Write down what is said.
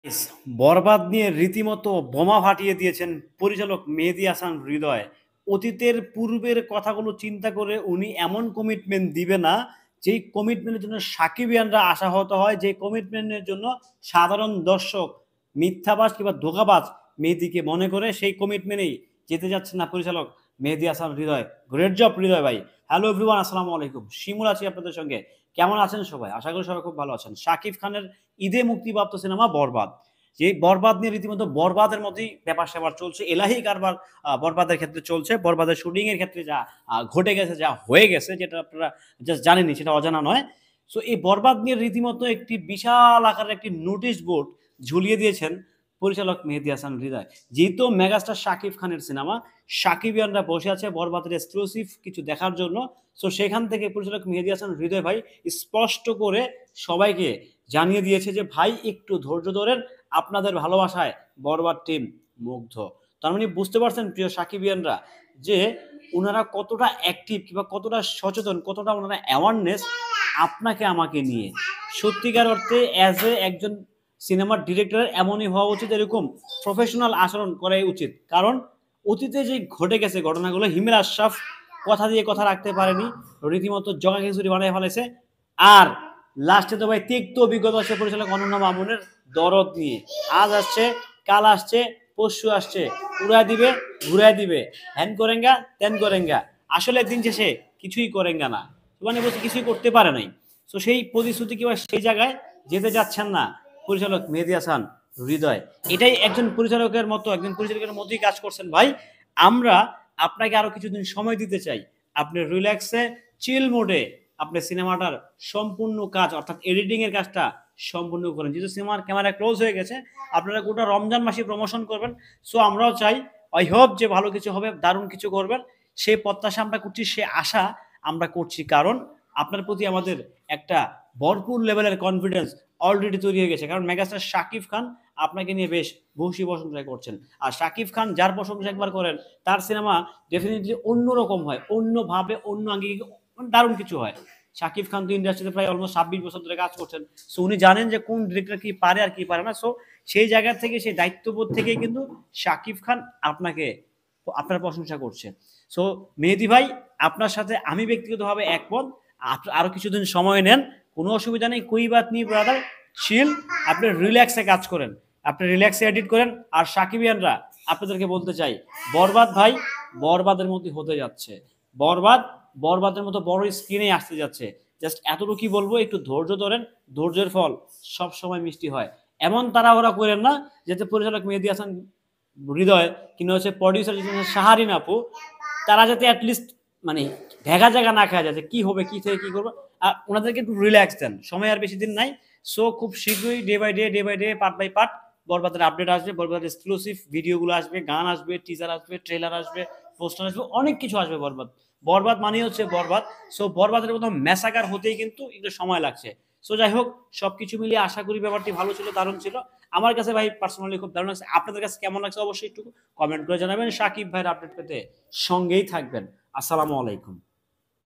ইস, বরবাদ নিয়ে রীতিমতো বোমা ফাটিয়ে দিয়েছেন পরিচালক মেহেদী হাসান হৃদয়। অতীতের পূর্বের কথাগুলো চিন্তা করে উনি এমন কমিটমেন্ট দিবে না, যেই কমিটমেন্টের জন্য সাকিবিয়ানরা আশাহত হয়, যে কমিটমেন্টের জন্য সাধারণ দর্শক মিথ্যাবাজ কিংবা ধোঁকাবাজ মেহেদীকে মনে করে সেই কমিটমেন্টেই যেতে যাচ্ছেন না পরিচালক মেহেদী হাসান হৃদয়। গ্রেট জব হৃদয় ভাই। হ্যালো এভরিওয়ান, আসসালামু আলাইকুম। শিমুল আছি আপনাদের সঙ্গে। কেমন আছেন সবাই? আশা করি সবাই খুব ভালো আছেন। শাকিব খানের ঈদে মুক্তিপ্রাপ্ত সিনেমা বরবাদ। যে বরবাদ নিয়ে রীতিমতো বরবাদের মধ্যেই ব্যাপার-স্যাপার চলছে। এলাহি কারবার বরবাদের ক্ষেত্রে চলছে। বরবাদের শুটিং এর ক্ষেত্রে যা ঘটে গেছে, যা হয়ে গেছে, যেটা আপনারা জাস্ট জানেনই, সেটা অজানা নয়। সো এই বরবাদ নিয়ে রীতিমতো একটি বিশাল আকারের একটি নোটিশ বোর্ড ঝুলিয়ে দিয়েছেন পরিচালক মেহেদী হাসান হৃদয়। যেহেতু মেগাস্টার শাকিব খানের সিনেমা, সাকিবিয়ানরা বসে আছে বরবাদের এক্সক্লুসিভ কিছু দেখার জন্য। সো সেখান থেকে পরিচালক মেহেদী হাসান হৃদয় ভাই স্পষ্ট করে সবাইকে জানিয়ে দিয়েছে যে, "ভাই একটু ধৈর্য ধরেন। আপনাদের ভালোবাসায় বরবাদ টিম মুগ্ধ।" তার মানে বুঝতে পারছেন প্রিয় সাকিবিয়ানরা যে উনারা কতটা অ্যাক্টিভ কিংবা কতটা সচেতন, কতটা উনারা অ্যাওয়ারনেস আপনাকে আমাকে নিয়ে। সত্যিকার অর্থে অ্যাজ এ একজন সিনেমার ডিরেক্টরের এমনই হওয়া উচিত, এরকম প্রফেশনাল আচরণ করাই উচিত। কারণ অতীতে যে ঘটে গেছে ঘটনাগুলো, হিমেল আশরাফ কথা দিয়ে কথা রাখতে পারেনি, রীতিমতো জগা খিচুড়ি বানিয়ে ফেলেছে। আর লাস্টে তো ভাই তিক্ত অভিজ্ঞতা আসছে পরিচালক অনন্য মামুনের দরদ নিয়ে। আজ আসছে, কাল আসছে, পরশু আসছে, উড়ায় দিবে, ঘুরায় দিবে, হ্যান করেঙ্গা ত্যান করেঙ্গা। আসলে দিন শেষে কিছুই করেঙ্গা না, মানে বলছে কিছুই করতে পারে নাই। তো সেই প্রতিশ্রুতি কিংবা সেই জায়গায় যেতে যাচ্ছেন না পরিচালক মেহেদী হাসান হৃদয়। এটাই একজন পরিচালকের মতো, একজন পরিচালকের মতোই কাজ করছেন ভাই। আমরা আপনাকে আরো কিছুদিন সময় দিতে চাই। আপনি রিল্যাক্সে চিল মোডে আপনি সিনেমাটার সম্পূর্ণ কাজ, অর্থাৎ এডিটিং এর কাজটা সম্পূর্ণ করেন। যেহেতু সিনেমার ক্যামেরা ক্লোজ হয়ে গেছে, আপনারা গোটা রমজান মাসে প্রমোশন করবেন। সো আমরাও চাই, আই হোপ যে ভালো কিছু হবে, দারুণ কিছু করবেন। সেই প্রত্যাশা আমরা করছি, সে আশা আমরা করছি। কারণ আপনার প্রতি আমাদের একটা ভরপুর লেভেলের কনফিডেন্স অলরেডি তৈরি হয়ে গেছে। কারণ মেগাস্টার শাকিব খান আপনাকে নিয়ে বেশ ভূয়সী প্রশংসা করছেন। আর শাকিব খান যার প্রশংসা একবার করেন, তার সিনেমা ডেফিনিটলি অন্যরকম হয়, অন্যভাবে, অন্য আঙ্গিকে দারুণ কিছু হয়। শাকিব খান তো ইন্ডাস্ট্রিতে প্রায় অলমোস্ট 26 বছর ধরে কাজ করছেন। সো উনি জানেন যে কোন ডিরেক্টর কি পারে আর কি পারে না। সো সেই জায়গা থেকে, সেই দায়িত্ববোধ থেকেই কিন্তু শাকিব খান আপনাকে, আপনার প্রশংসা করছে। সো মেহেদী ভাই, আপনার সাথে আমি ব্যক্তিগতভাবে একমত। আরো কিছুদিন সময় নেন, কোনো অসুবিধা নেই। কোই বাত নেই ব্রাদার, চিল। আপনি রিল্যাক্সে কাজ করেন, আপনি রিল্যাক্সে এডিট করেন। আর সাকিবিয়ানরা আপনাদেরকে বলতে চাই, বরবাদ ভাই বরবাদের মতোই হতে যাচ্ছে। বরবাদ বরবাদের মতো বড় স্ক্রিনে আসতে যাচ্ছে। জাস্ট এতটুকুই বলবো, একটু ধৈর্য ধরেন। ধৈর্যের ফল সব সময় মিষ্টি হয়। এমন তাড়াহুড়া করেন না যাতে পরিচালক মেহেদী হাসান হৃদয় কিংবা হচ্ছে প্রডিউসার শাহারিন আপু, তারা যাতে অ্যাটলিস্ট মানে ভেগা জায়গা না খায়, যাতে কি হবে, কি থেকে কি করবো। আর ওনাদেরকে একটু রিল্যাক্স দেন, সময় আর বেশি দিন নাই। সো খুব শীঘ্রই day by day, part by part বরবাদের আপডেট আসবে, বরবাদের এক্সক্লুসিভ ভিডিওগুলো আসবে, গান আসবে, টিজার আসবে, ট্রেলার আসবে, পোস্টার আসবে, অনেক কিছু আসবে। বরবাদ বরবাদ মানেই হচ্ছে বরবাদ। সো বরবাদের প্রথম ম্যাসাকার হতেই কিন্তু একটু সময় লাগছে। সো যাই হোক, সবকিছু মিলিয়ে আশা করি ব্যাপারটি ভালো ছিল, দারুণ ছিল। আমার কাছে ভাই পার্সোনালি খুব দারুণ লাগছে। আপনাদের কাছে কেমন লাগছে অবশ্যই একটু কমেন্ট করে জানাবেন। সাকিব ভাইয়ের আপডেট পেতে সঙ্গেই থাকবেন। আসসালামু আলাইকুম।